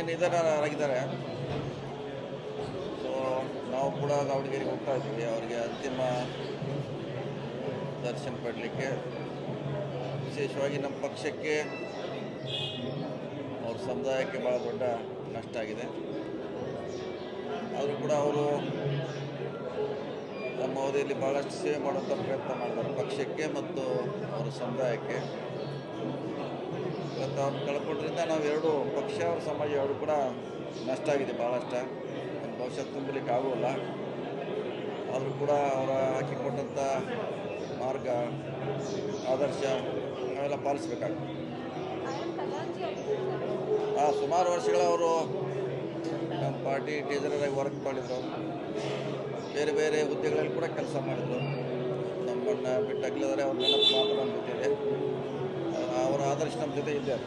ನಿಧನರಾಗಿದ್ದಾರೆ. ಸೊ ನಾವು ಕೂಡ ದಾವಣಗೆರೆಗೆ ಹೋಗ್ತಾ ಇದ್ದೀವಿ ಅವರಿಗೆ ಅಂತಿಮ ದರ್ಶನ ಪಡಲಿಕ್ಕೆ. ವಿಶೇಷವಾಗಿ ನಮ್ಮ ಪಕ್ಷಕ್ಕೆ, ಅವ್ರ ಸಮುದಾಯಕ್ಕೆ ಭಾಳ ದೊಡ್ಡ ನಷ್ಟ ಆಗಿದೆ. ಆದರೂ ಕೂಡ ಅವರು ನಮ್ಮ ಅವಧಿಯಲ್ಲಿ ಭಾಳಷ್ಟು ಸೇವೆ ಮಾಡುವಂಥ ಪ್ರಯತ್ನ ಮಾಡಿದ್ದಾರೆ ಪಕ್ಷಕ್ಕೆ ಮತ್ತು ಅವರ ಸಮುದಾಯಕ್ಕೆ. ಇವತ್ತು ಅವ್ರನ್ನ ಕಳ್ಕೊಂಡ್ರಿಂದ ನಾವು ಎರಡು ಪಕ್ಷ ಅವ್ರ ಸಮಾಜ ಎರಡು ಕೂಡ ನಷ್ಟ ಆಗಿದೆ ಭಾಳಷ್ಟು. ನಮ್ಮ ಭವಿಷ್ಯ ತುಂಬಲಿಕ್ಕೆ ಆಗೋಲ್ಲ. ಆದರೂ ಕೂಡ ಅವರ ಹಾಕಿಕೊಟ್ಟಂಥ ಮಾರ್ಗ, ಆದರ್ಶ ನಾವೆಲ್ಲ ಪಾಲಿಸಬೇಕಾಗ್ತದೆ. ಸುಮಾರು ವರ್ಷಗಳ ಅವರು ನಮ್ಮ ಪಾರ್ಟಿ ಟೀಚರಾಗಿ ವರ್ಕ್ ಮಾಡಿದರು. ಬೇರೆ ಬೇರೆ ಹುದ್ದೆಗಳಲ್ಲಿ ಕೂಡ ಕೆಲಸ ಮಾಡಿದರು. ನಮ್ಮನ್ನು ಬಿಟ್ಟಾಗಲಿದ್ದಾರೆ ಅವ್ರ ನೆನಪು ಮಾತ್ರ ನಮ್ಮ ಜೊತೆ ಇದೆ. ಅವರ ಆದರ್ಶ ನಮ್ಮ ಜೊತೆ ಇದ್ದಾರೆ.